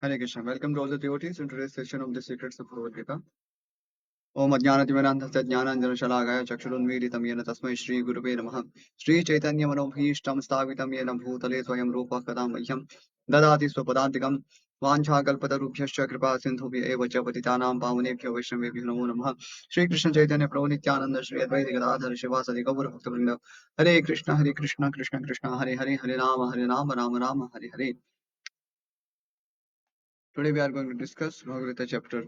Hare Krishna. Welcome to all the devotees in today's session of the Secrets of Bhagavad Gita. Om Ajnanatimirandhasya Jnananjanashalakaya Chakshurunmilitam Yena Tasmai Shri Gurave Namaha. Shri Chaitanya Manobhishtam Stavitam Yena Bhutale Swayam Rupa Kadam Mahyam Dadati Swapadantikam Vanchakalpatarubhyascha Kripa Sindhubhya Eva Cha Patitanam Pavanebhyo Vaishnavebhyo Namo Namaha. Shri Krishna Chaitanya Prabhu Nityananda Shri Advaita Gadadhar Shivasadi Gaur Bhaktivinoda. Hare Krishna Hare Krishna Krishna Krishna Hare Hare Hare Rama Rama Rama Hare Hare. Today we are going to discuss Bhagavad Gita chapter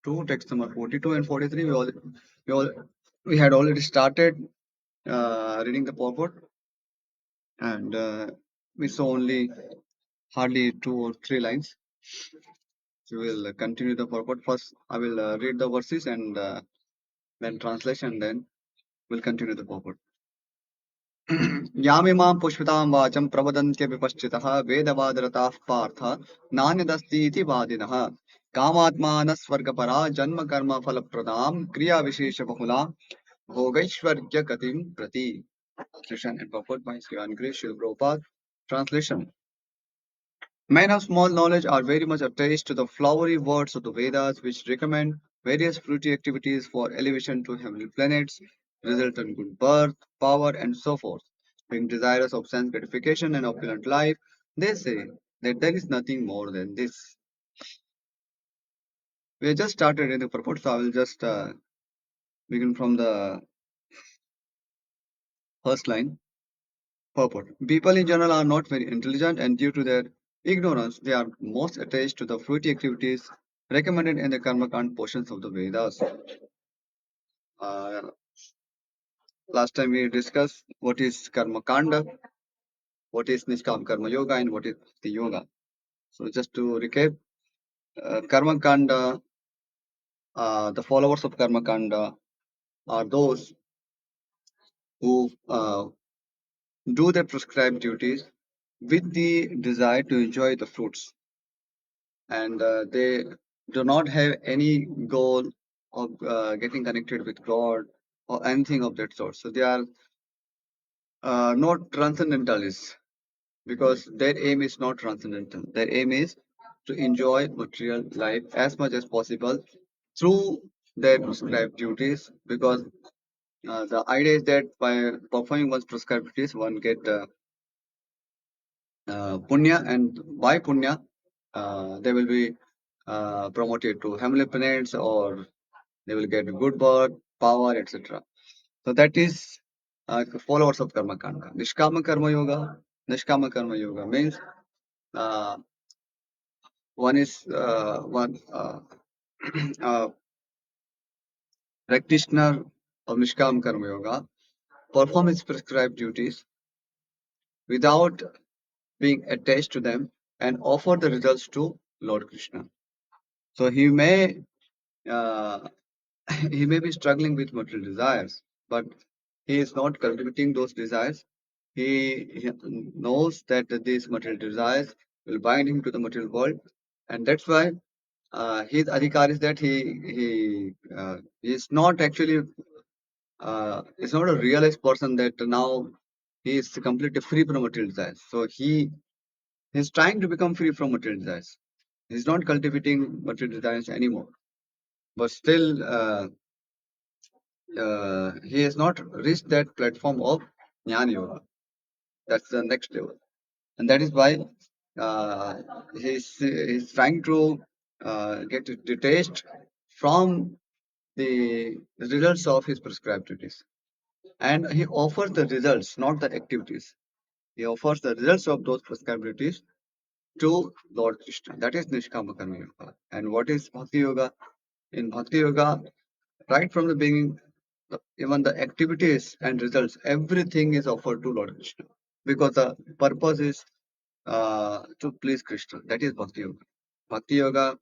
2, text number 42 and 43. We, all, we had already started reading the purport, and we saw only hardly 2 or 3 lines. So we will continue the purport. First, I will read the verses and then translation, then we'll continue the purport. यामिमां पुष्पितां वाचं प्रवदन्त्यविपश्चितः वेदवादरताः पार्थ नान्यदस्तीति वादिनः कामात्मानः स्वर्गपरा जन्म कर्म फलप्रदां क्रियाविशेषबहुलां भोगैश्वर्यगतिं प्रति. Translation and purport by Sri Grace Srila Prabhupada. Translation. Men of small knowledge are very much attached to the flowery words of the Vedas, which recommend various fruity activities for elevation to heavenly planets, result in good birth, power, and so forth. Being desirous of sense gratification and opulent life, they say that there is nothing more than this. We have just started in the purport, so I will just begin from the first line. Purport. People in general are not very intelligent, and due to their ignorance, they are most attached to the fruity activities recommended in the Karmakand portions of the Vedas. Uh, Last time we discussed what is Karmakanda, what is Niskam Karma Yoga, and what is the Yoga. So, just to recap, Karmakanda, the followers of Karmakanda are those who do their prescribed duties with the desire to enjoy the fruits, and they do not have any goal of getting connected with God or anything of that sort. So they are not transcendentalists because their aim is not transcendental. Their aim is to enjoy material life as much as possible through their prescribed duties, because the idea is that by performing one's prescribed duties, one get punya, and by punya, they will be promoted to heavenly planets, or they will get good birth, power, etc. So that is followers of Karma Kanda. Nishkama Karma Yoga means uh, one is one practitioner of Nishkam Karma Yoga perform his prescribed duties without being attached to them and offer the results to Lord Krishna. So uh, he may be struggling with material desires, but he is not cultivating those desires. He knows that these material desires will bind him to the material world, and that's why his adhikar is that he is not actually is not a realized person, that now he is completely free from material desires. So he is trying to become free from material desires. He's not cultivating material desires anymore, but still he has not reached that platform of Jnana Yoga. That's the next level, and that is why uh, he's trying to get detached from the results of his prescribed duties, and he offers the results, not the activities. He offers the results of those prescribed duties to Lord Krishna. That is Nishkama Karma Yoga. And what is Bhakti Yoga? In Bhakti Yoga, right from the beginning, even the activities and results, everything is offered to Lord Krishna, because the purpose is to please Krishna. That is Bhakti Yoga. Bhakti Yoga,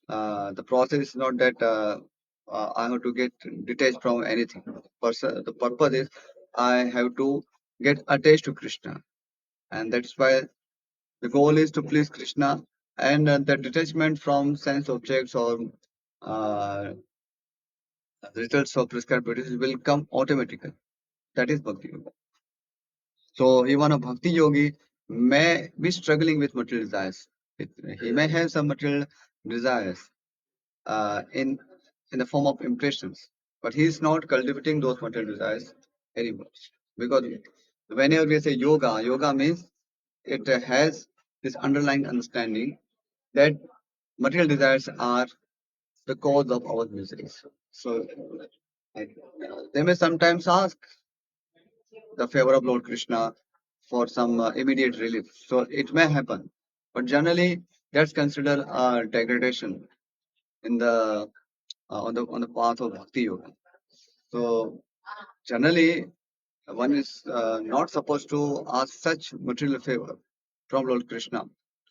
the process is not that I have to get detached from anything. The purpose is I have to get attached to Krishna, and that's why the goal is to please Krishna, and the detachment from sense objects or uh, results of prescribed duties will come automatically. That is Bhakti Yoga. So even a Bhakti Yogi may be struggling with material desires. It, he may have some material desires in the form of impressions, but he is not cultivating those material desires anymore. Because whenever we say yoga, yoga means it has this underlying understanding that material desires are the cause of our miseries. So they may sometimes ask the favor of Lord Krishna for some immediate relief. So it may happen, but generally that's considered a degradation in the on the path of bhakti yoga. So generally, one is not supposed to ask such material favor from Lord Krishna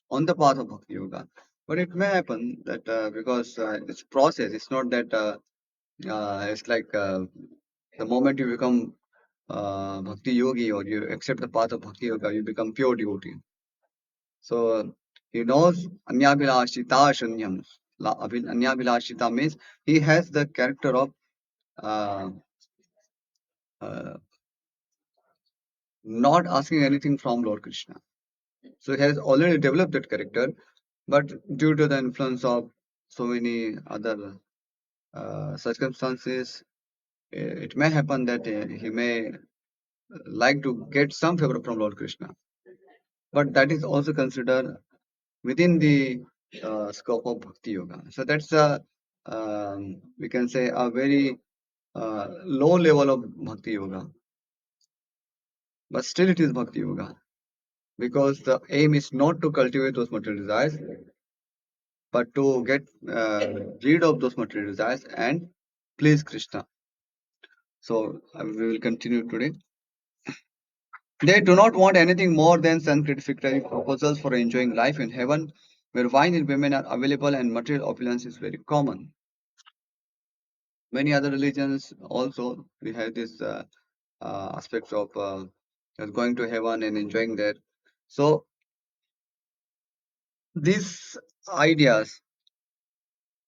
on the path of bhakti yoga. But it may happen that because it's process, it's not that it's like the moment you become bhakti yogi or you accept the path of bhakti yoga, you become pure devotee. So he knows anyabhilashita shunyam. Anyabhilashita means he has the character of uh, uh, not asking anything from Lord Krishna. So he has already developed that character, but due to the influence of so many other circumstances, it may happen that he may like to get some favor from Lord Krishna. But that is also considered within the scope of Bhakti Yoga. So that's a we can say a very low level of Bhakti Yoga, but still it is Bhakti Yoga because the aim is not to cultivate those material desires, but to get rid of those material desires and please Krishna. So we will continue today. They do not want anything more than sanctificatory proposals for enjoying life in heaven, where wine and women are available and material opulence is very common. Many other religions also we have this aspects of going to heaven and enjoying that. So these ideas,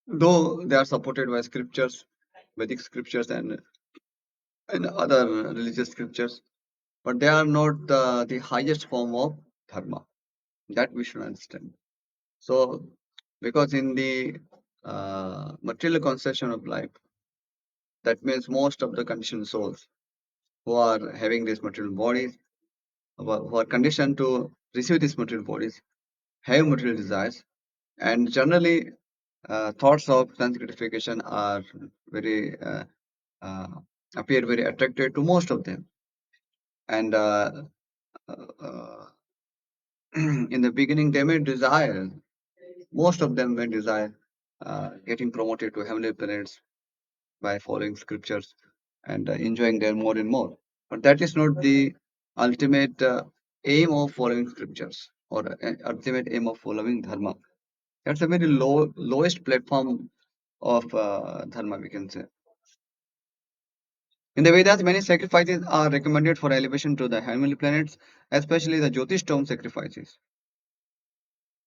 though they are supported by scriptures, Vedic scriptures and other religious scriptures, but they are not the highest form of dharma. That we should understand. So, because in the material conception of life, that means most of the conditioned souls who are having these material bodies, who are conditioned to receive these material bodies, have material desires, and generally thoughts of sense gratification are very uh, appear very attractive to most of them. And uh, in the beginning, they may desire, most of them may desire getting promoted to heavenly planets by following scriptures and enjoying them more and more. But that is not the ultimate aim of following scriptures or ultimate aim of following dharma. That's a very lowest platform of dharma, we can say. In the Vedas, many sacrifices are recommended for elevation to the heavenly planets, especially the Jyotish stone sacrifices.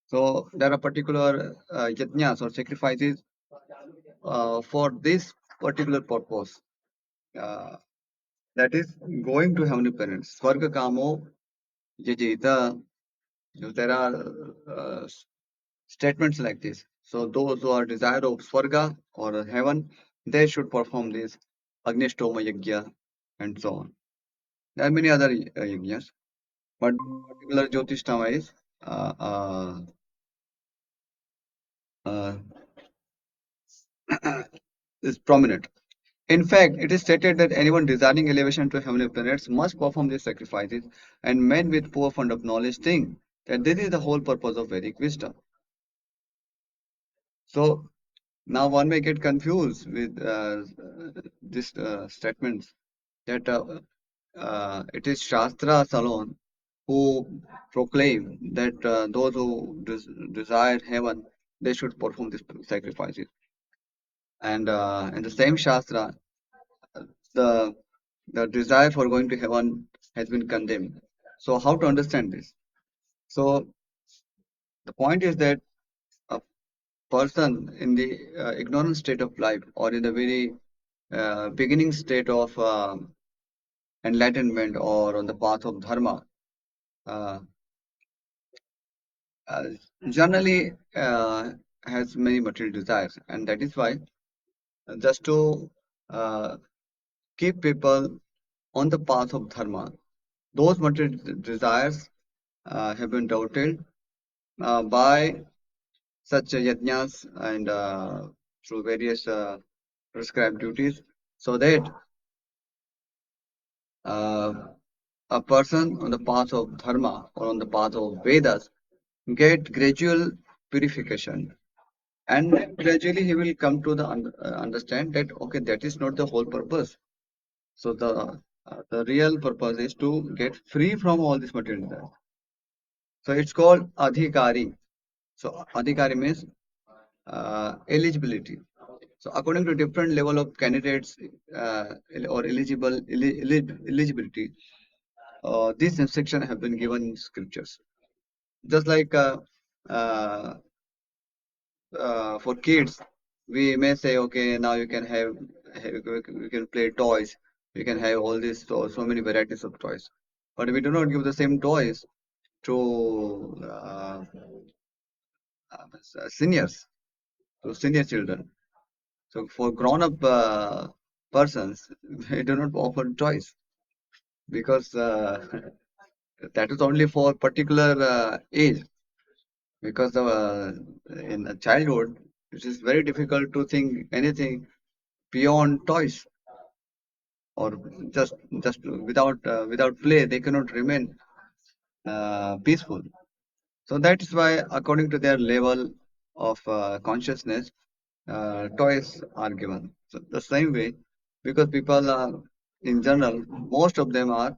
So there are particular yajnas or sacrifices for this particular purpose. Uh, that is going to heavenly planets. Swarga Kamo Yajita. There are statements like this. So those who are desire of Swarga or heaven, they should perform this Agnishtoma Yajna and so on. There are many other yajnas, but particular Jyotishtama is uh, uh, uh, is prominent. In fact, it is stated that anyone desiring elevation to heavenly planets must perform these sacrifices, and men with poor fund of knowledge think that this is the whole purpose of Vedic wisdom. So now one may get confused with these statements that it is Shastras alone who proclaim that those who desire heaven they should perform these sacrifices. And in the same Shastra, the desire for going to heaven has been condemned. So how to understand this? So the point is that a person in the ignorant state of life or in the very beginning state of enlightenment or on the path of dharma, uh, uh, generally has many material desires, and that is why just to uh, keep people on the path of dharma, those material desires have been doubted by such yajnas and through various prescribed duties, so that uh, a person on the path of dharma or on the path of Vedas get gradual purification, and then gradually he will come to the understand that okay, that is not the whole purpose. So the real purpose is to get free from all this material desire. So it's called adhikari. So adhikari means eligibility. So according to different level of candidates or eligibility, these instructions have been given in scriptures. Just like uh, for kids, we may say, okay, now you can we can play toys, we can have all these so many varieties of toys, but we do not give the same toys to seniors, to senior children. So for grown-up persons, we do not offer toys because that is only for particular age. Because in a childhood, it is very difficult to think anything beyond toys, or just without play they cannot remain peaceful. So that is why according to their level of consciousness, toys are given. So the same way, because people are in general, most of them uh,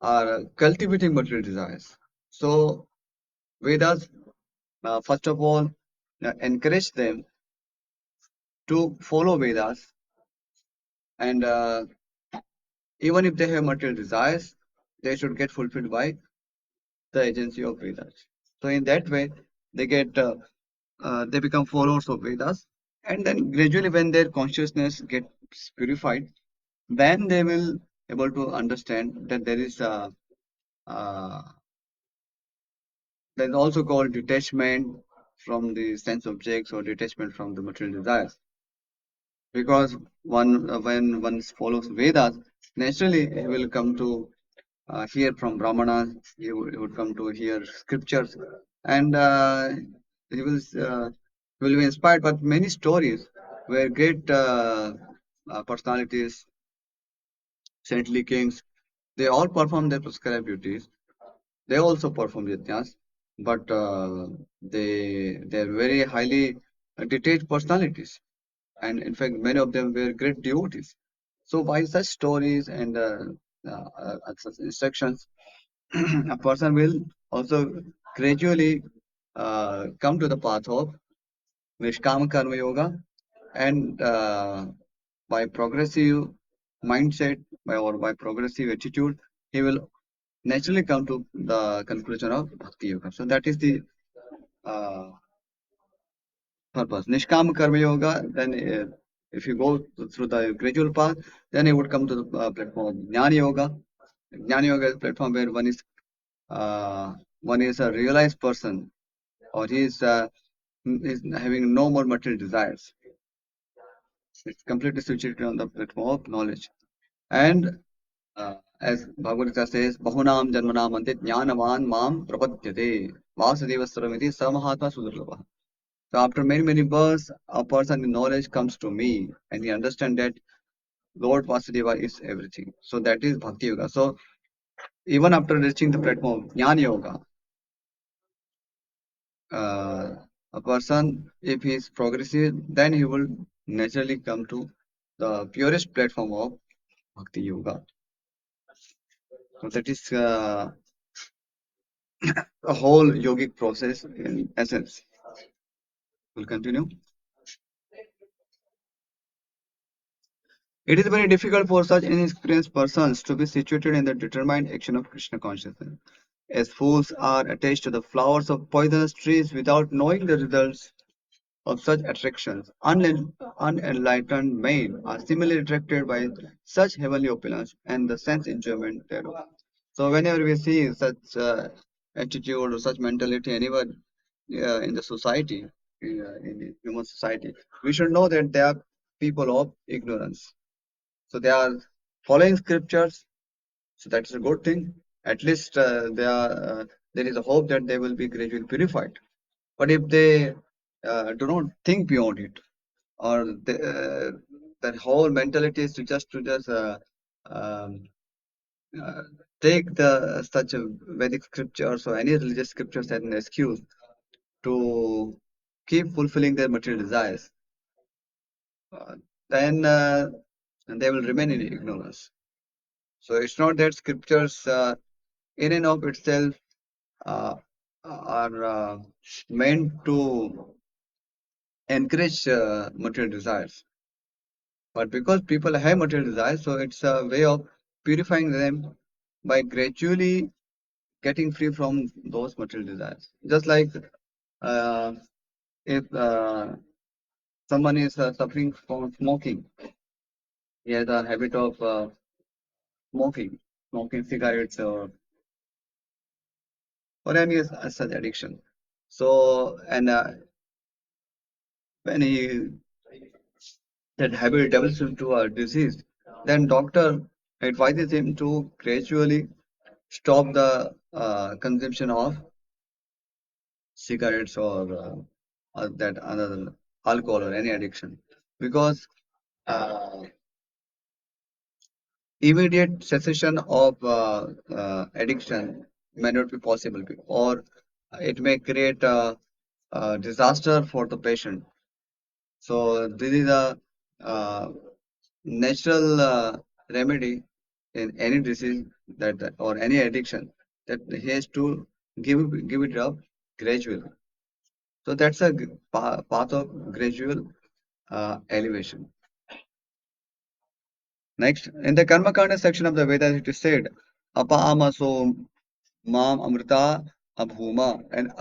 are cultivating material desires. So Vedas first of all encourage them to follow Vedas, and even if they have material desires, they should get fulfilled by the agency of Vedas. So in that way, they get they become followers of Vedas, and then gradually, when their consciousness gets purified, then they will able to understand that uh, there is also called detachment from the sense objects or detachment from the material desires. Because when one follows Vedas, naturally he will come to hear from Brahmanas, he would come to hear scriptures, and he will be inspired by many stories where great personalities, saintly kings, they all perform their prescribed duties. They also perform yajnas, but they're very highly detached personalities, and in fact, many of them were great devotees. So by such stories and such instructions, a person will also gradually come to the path of Nishkama Karma Yoga, and by progressive mindset or by progressive attitude, he will naturally come to the conclusion of Bhakti Yoga. So that is the uh, purpose. Nishkama Karma Yoga, then if you go through the gradual path, then you would come to the platform of Jnana Yoga. Jnana Yoga is a platform where one is a realized person, or is having no more material desires. It's completely situated on the platform of knowledge. And as Bhagavad Gita says, Bahunam Janmanam Ante Jnanavan Mam Prapadyate Vasudeva Saramiti Samahatma Sudurlabha. So after many, many births, a person in knowledge comes to me, and he understands that Lord Vasudeva is everything. So that is Bhakti Yoga. So even after reaching the platform of Jnana Yoga, uh, a person, if he is progressive, then he will naturally come to the purest platform of Bhakti Yoga. So that is a whole yogic process in essence. We'll continue. It is very difficult for such inexperienced persons to be situated in the determined action of Krishna consciousness, as fools are attached to the flowers of poisonous trees without knowing the results of such attractions. Unenlightened men are similarly attracted by such heavenly opulence and the sense enjoyment thereof. So whenever we see such attitude or such mentality anywhere in the society, in the human society, we should know that they are people of ignorance. So they are following scriptures. So that's a good thing. At least there is a hope that they will be gradually purified. But if they do not think beyond it, or that whole mentality is to just um, uh, take the such a Vedic scriptures or any religious scriptures as an excuse to keep fulfilling their material desires, uh, then they will remain in ignorance. So it's not that scriptures in and of itself uh, are meant to encourage material desires. But because people have material desires, so it's a way of purifying them by gradually getting free from those material desires. Just like uh, if someone is suffering from smoking, he has a habit of smoking, smoking cigarettes or any such addiction. So, and when he that habit develops into a disease, then doctor advises him to gradually stop the consumption of cigarettes or that another alcohol or any addiction because uh, immediate cessation of addiction may not be possible or it may create a disaster for the patient. So this is a uh, natural remedy in any disease that or any addiction that he has to give it up gradually. So that's a path of gradual elevation. Next, in the Karma Kanda section of the Vedas, it is said, Apa amaso mam amrita abhuma and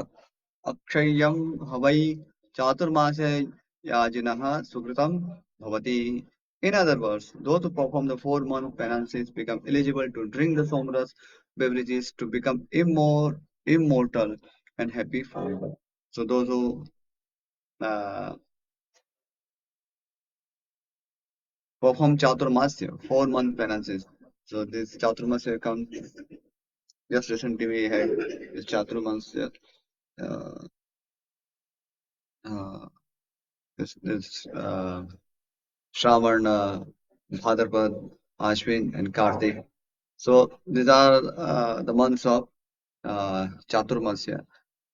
akshayam havai chaturmase yajinaha sukritam bhavati. In other words, those who perform the 4 month penances become eligible to drink the somras beverages to become immortal and happy forever. So those who uh, perform Chaturmasya, 4 month penances. So this Chaturmasya comes just recently we had this Chaturmasya, uh, uh, this Shravan, Bhadrapad, Ashwin, and Kartik. So these are the months of Chaturmasya,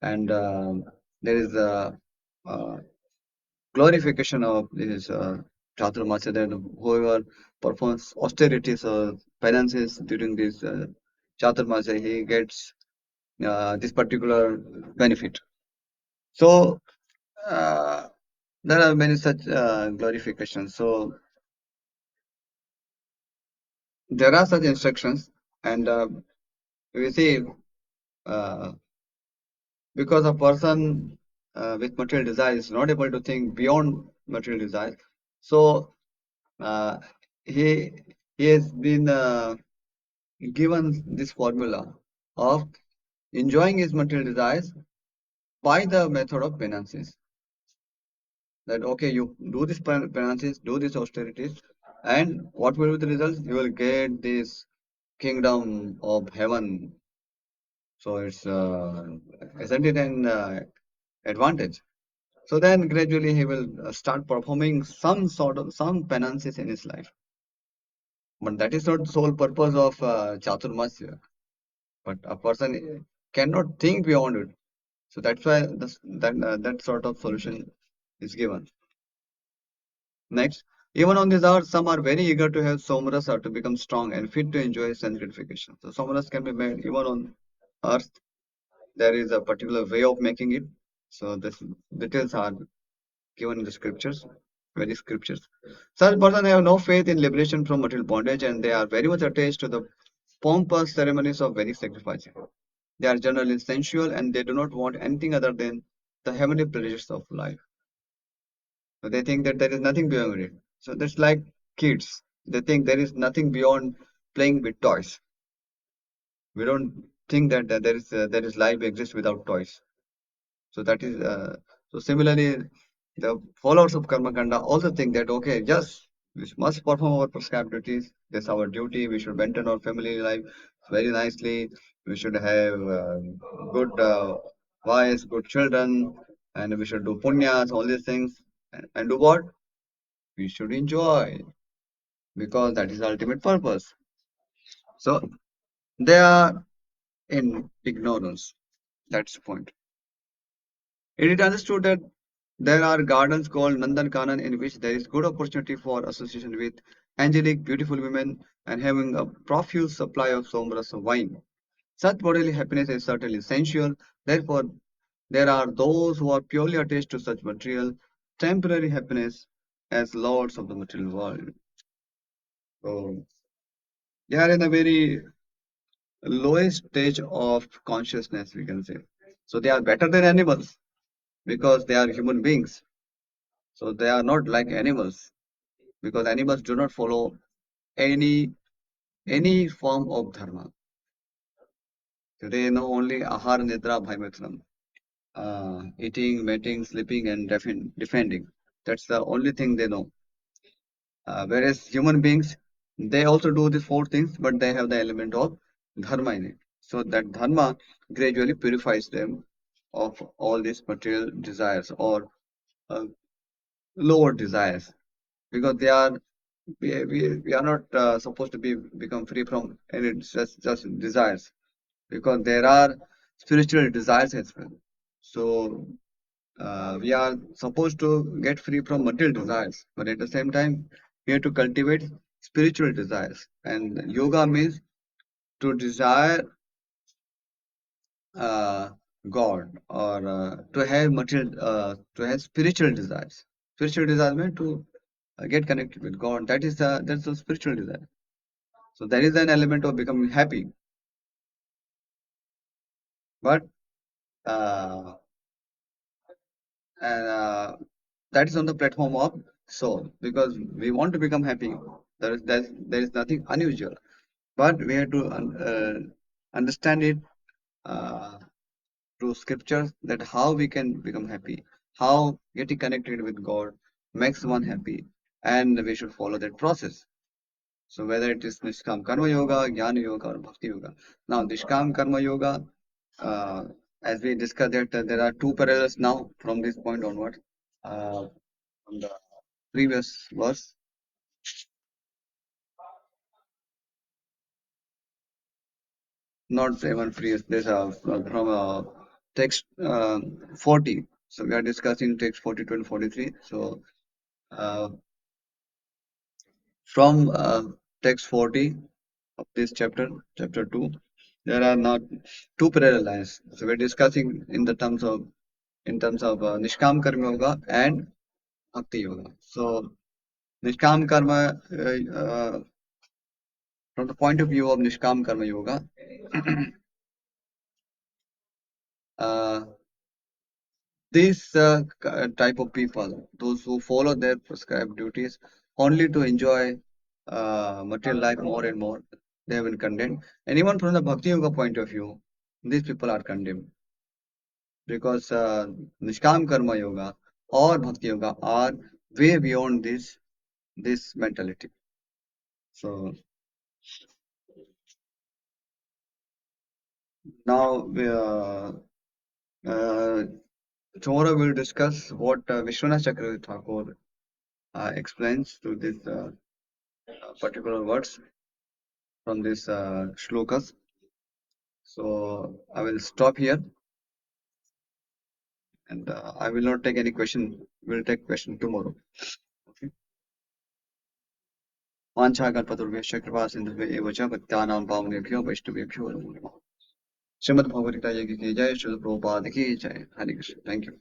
and there is a uh, glorification of this Chaturmasya that whoever performs austerities or penances during this Chaturmasya, he gets this particular benefit. So uh, there are many such glorifications. So there are such instructions, and we see uh, because a person with material desire is not able to think beyond material desire, so uh, he he has been given this formula of enjoying his material desires by the method of penances. That okay, you do this penances, do this austerities, and what will be the results? You will get this kingdom of heaven. So it's isn't it an advantage? So then gradually he will start performing some sort of some penances in his life. But that is not the sole purpose of Chaturmasya. But a person cannot think beyond it. So that's why that sort of solution is given. Next, even on this earth, some are very eager to have somarasa to become strong and fit to enjoy sense gratification. So somaras can be made even on earth. There is a particular way of making it. So this details are given in the scriptures, very scriptures. Such persons have no faith in liberation from material bondage and they are very much attached to the pompous ceremonies of Vedic sacrifice. They are generally sensual and they do not want anything other than the heavenly pleasures of life. So they think that there is nothing beyond it. So that's like kids. They think there is nothing beyond playing with toys. We don't think that there is life exists without toys. So that is so similarly, the followers of karma kanda also think that okay, yes, we must perform our prescribed duties. That's our duty. We should maintain our family life very nicely. We should have good wives, good children, and we should do punyas, all these things, and do what? We should enjoy because that is the ultimate purpose. So they are in ignorance. That's the point. It is understood that there are gardens called Nandan Kanan in which there is good opportunity for association with angelic, beautiful women and having a profuse supply of somras wine. Such bodily happiness is certainly sensual. Therefore, there are those who are purely attached to such material, temporary happiness as lords of the material world. So, they are in a very lowest stage of consciousness, we can say. So, they are better than animals because they are human beings. So, they are not like animals because animals do not follow any any form of dharma. They know only ahar, nidra, bhaimitram, eating, mating, sleeping, and defending. That's the only thing they know. Whereas human beings, they also do these four things, but they have the element of dharma in it. So that dharma gradually purifies them of all these material desires or uh, lower desires because we are not supposed to become free from any just desires because there are spiritual desires as well. So we are supposed to get free from material desires, but at the same time, we have to cultivate spiritual desires. And yoga means to desire uh, God or to have spiritual desires. Spiritual desires mean to get connected with God. That's a spiritual desire. So there is an element of becoming happy, but uh, and that is on the platform of soul because we want to become happy. There is nothing unusual, but we have to understand it uh, through scriptures that how we can become happy, how getting connected with God makes one happy, and we should follow that process. So whether it is Nishkam Karma Yoga, Jnana Yoga, or Bhakti Yoga. Now, Nishkam Karma Yoga, uh, as we discussed that there are two parallels now from this point onward. From the previous verse, not even previous, there's from text 40. So we are discussing text 42 and 43. So uh, from text 40 of this chapter, chapter 2, there are not two parallel lines. So we're discussing in terms of Nishkam Karma Yoga and Bhakti Yoga. So Nishkam Karma, from the point of view of Nishkam Karma Yoga, uh, these type of people, those who follow their prescribed duties only to enjoy material life more and more, they have been condemned. And even from the Bhakti Yoga point of view, these people are condemned because Nishkam Karma Yoga or Bhakti Yoga are way beyond this mentality. So now uh, tomorrow we'll discuss what Vishwanath Chakravarti Thakur explains to this particular words from this shlokas. So I will stop here and I will not take any question. We'll take question tomorrow. Okay. वाञ्छा कल्पतरुभ्यश्च कृपा सिन्धुभ्य एव च पतितानां पावनेभ्यो वैष्णवेभ्यो नमो नमः। श्रीमद् भगवद गीता जी की जय, श्रील प्रभुपाद की जय। हरे कृष्ण। Thank you.